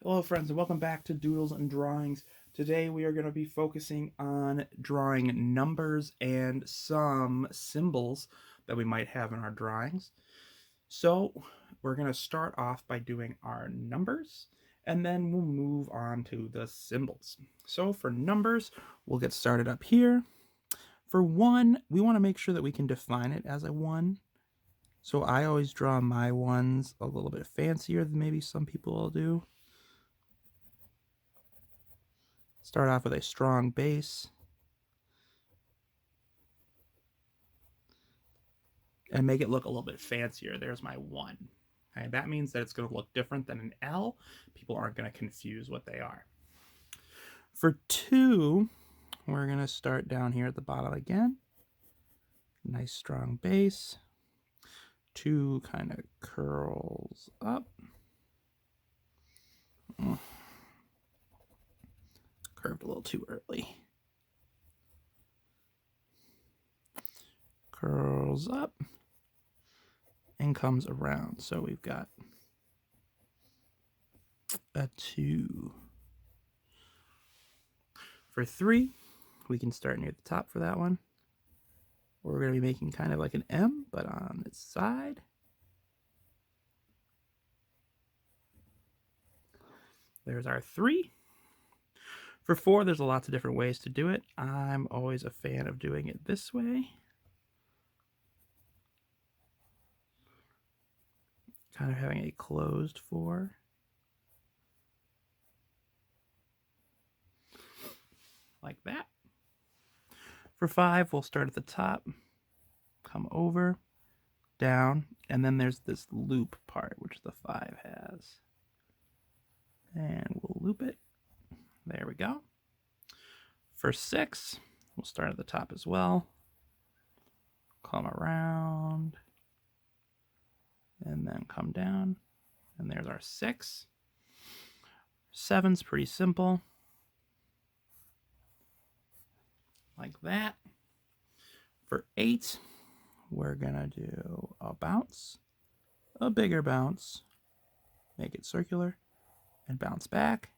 Hello friends and welcome back to Doodles and Drawings. Today we are going to be focusing on drawing numbers and some symbols that we might have in our drawings. So we're going to start off by doing our numbers and then we'll move on to the symbols. So for numbers, we'll get started up here. For 1, we want to make sure that we can define it as a 1. So I always draw my 1s a little bit fancier than maybe some people will do. Start off with a strong base. And make it look a little bit fancier. There's my 1. Okay, that means that it's going to look different than an L. People aren't going to confuse what they are. For 2, we're going to start down here at the bottom again. Nice strong base. 2 kind of curls up. Curved a little too early. Curls up and comes around. So we've got a 2. For 3, we can start near the top for that one. We're going to be making kind of like an M, but on its side. There's our 3. For 4, there's lots of different ways to do it. I'm always a fan of doing it this way. Kind of having a closed 4. Like that. For 5, we'll start at the top, come over, down, and then there's this loop part, which the 5 has. And we'll loop it. There we go. For 6, we'll start at the top as well, come around, and then come down, and there's our 6. 7's pretty simple. Like that. For 8, we're gonna do a bounce, a bigger bounce, make it circular, and bounce back,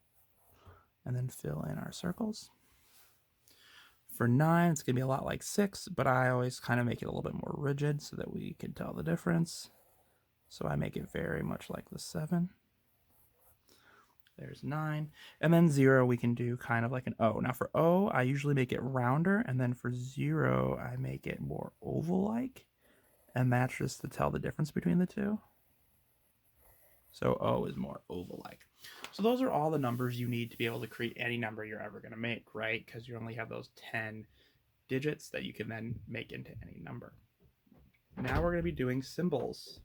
and then fill in our circles. For 9, it's gonna be a lot like 6, but I always kind of make it a little bit more rigid so that we can tell the difference. So I make it very much like the 7. There's 9. And then 0, we can do kind of like an O. Now for O, I usually make it rounder, and then for 0, I make it more oval-like. And that's just to tell the difference between the two. So O is more oval-like. So those are all the numbers you need to be able to create any number you're ever going to make, right? Because you only have those 10 digits that you can then make into any number. Now we're going to be doing symbols.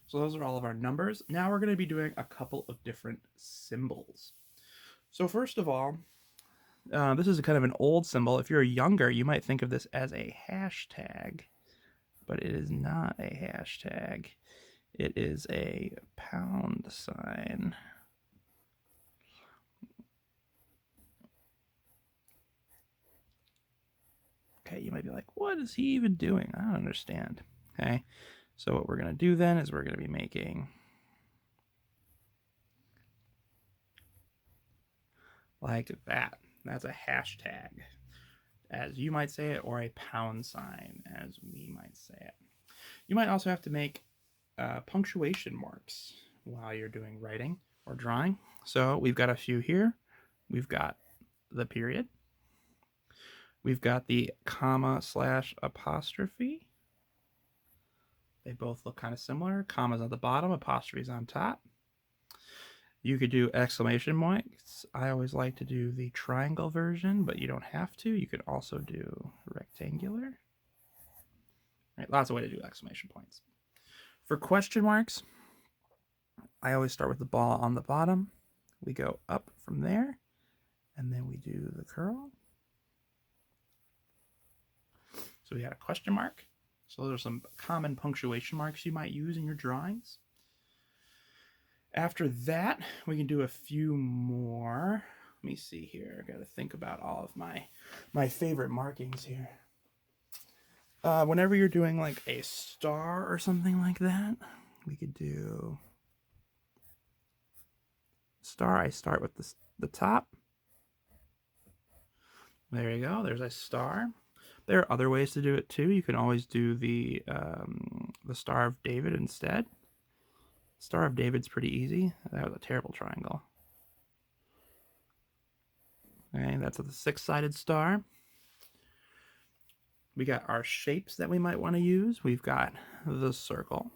So those are all of our numbers. Now we're going to be doing a couple of different symbols. So first of all, this is kind of an old symbol. If you're younger, you might think of this as a hashtag, but it is not a hashtag. It is a pound sign. Okay, you might be like, what is he even doing? I don't understand. Okay. So what we're going to do then is we're going to be making like that. That's a hashtag, as you might say it, or a pound sign, as we might say it. You might also have to make punctuation marks while you're doing writing. or drawing. So we've got a few here. We've got the period. We've got the comma slash apostrophe. They both look kind of similar. Comma's on the bottom, apostrophe's on top. You could do exclamation points. I always like to do the triangle version, but you don't have to. You could also do rectangular. Right, lots of ways to do exclamation points. For question marks, I always start with the ball on the bottom. We go up from there, and then we do the curl. So we got a question mark. So those are some common punctuation marks you might use in your drawings. After that, we can do a few more. Let me see here. I got to think about all of my favorite markings here. Whenever you're doing like a star or something like that, we could do star. I start with the top. There you go. There's a star. There are other ways to do it too. You can always do the Star of David instead. Star of David's pretty easy. That was a terrible triangle. Okay, that's a 6-sided star. We got our shapes that we might want to use. We've got the circle,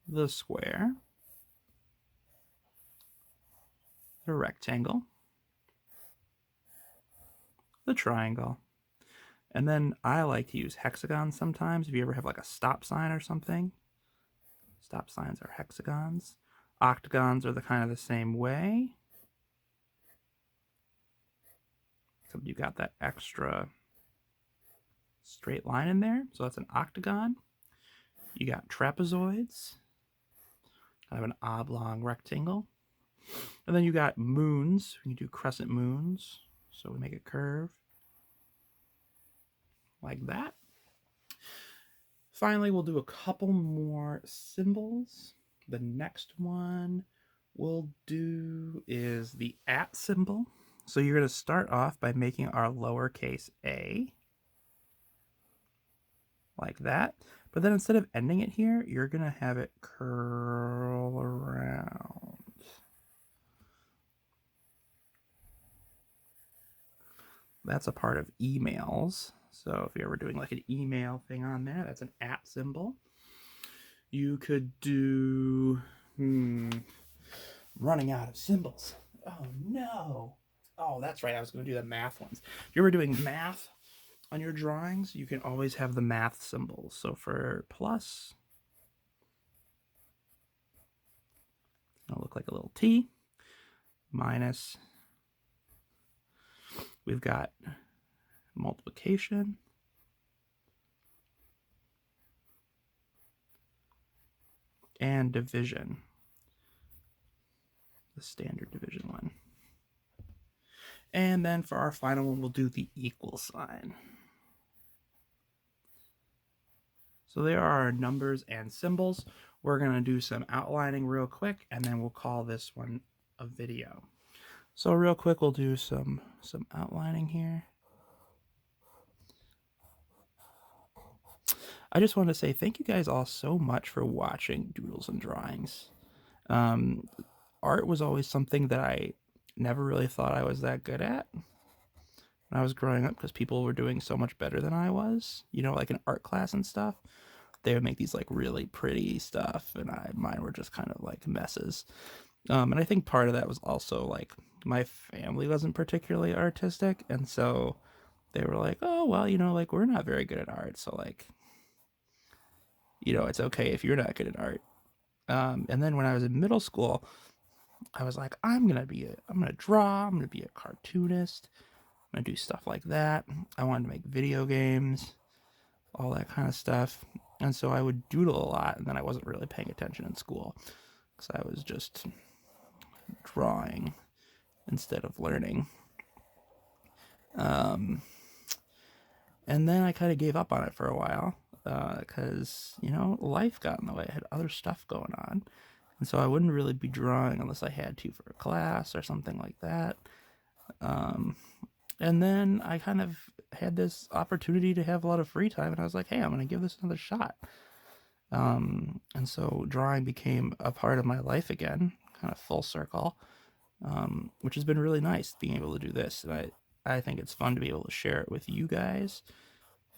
the square, the rectangle, the triangle, and then I like to use hexagons sometimes. If you ever have like a stop sign or something, stop signs are hexagons. Octagons are the kind of the same way. Except you got that extra straight line in there, so that's an octagon. You got trapezoids, kind of an oblong rectangle. And then you got moons. We can do crescent moons. So we make a curve like that. Finally, we'll do a couple more symbols. The next one we'll do is the @ symbol. So you're going to start off by making our lowercase a, like that. But then instead of ending it here, you're going to have it curl around. That's a part of emails. So if you're ever doing like an email thing on there, that's an @ symbol. You could do, running out of symbols. Oh no. Oh, that's right. I was going to do the math ones. If you're ever doing math on your drawings, you can always have the math symbols. So for plus, it'll look like a little T. Minus, we've got multiplication. And division. The standard division one. And then for our final one, we'll do the equal sign. So there are our numbers and symbols. We're going to do some outlining real quick, and then we'll call this one a video. So real quick, we'll do some outlining here. I just want to say thank you guys all so much for watching Doodles and Drawings. Art was always something that I never really thought I was that good at when I was growing up, because people were doing so much better than I was. You know, like in art class and stuff, they would make these like really pretty stuff, and mine were just kind of like messes. And I think part of that was also like my family wasn't particularly artistic, and so they were like, oh well, you know, like we're not very good at art, so like, you know, it's okay if you're not good at art. And then when I was in middle school, I was like, I'm gonna draw, I'm gonna be a cartoonist, I'm gonna do stuff like that. I wanted to make video games, all that kind of stuff. And so I would doodle a lot, and then I wasn't really paying attention in school because I was just drawing instead of learning. And then I kind of gave up on it for a while because, you know, life got in the way. I had other stuff going on. And so I wouldn't really be drawing unless I had to for a class or something like that. And then I kind of had this opportunity to have a lot of free time, and I was like, hey, I'm going to give this another shot. And so drawing became a part of my life again, kind of full circle, which has been really nice being able to do this. And I think it's fun to be able to share it with you guys.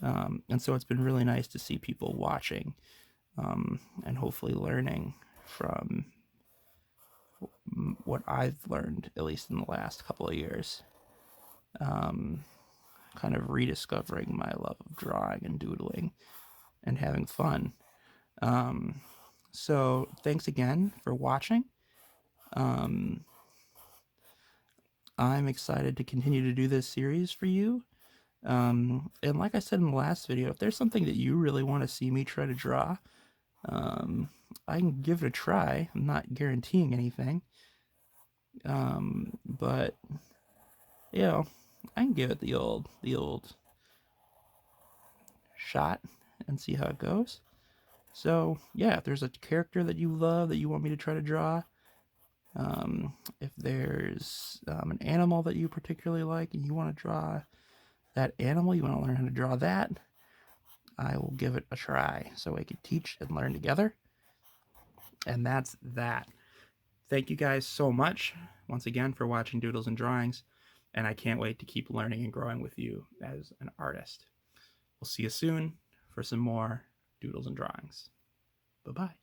And so it's been really nice to see people watching, and hopefully learning from what I've learned, at least in the last couple of years. Kind of rediscovering my love of drawing and doodling and having fun. So thanks again for watching. I'm excited to continue to do this series for you. And like I said in the last video, if there's something that you really want to see me try to draw, I can give it a try. I'm not guaranteeing anything. But you know, I can give it the old shot and see how it goes. So yeah, if there's a character that you love that you want me to try to draw, if there's an animal that you particularly like and you want to draw that animal, you want to learn how to draw that, I will give it a try so we can teach and learn together. And that's that. Thank you guys so much once again for watching Doodles and Drawings, and I can't wait to keep learning and growing with you as an artist. We'll see you soon for some more Doodles and Drawings. Bye-bye.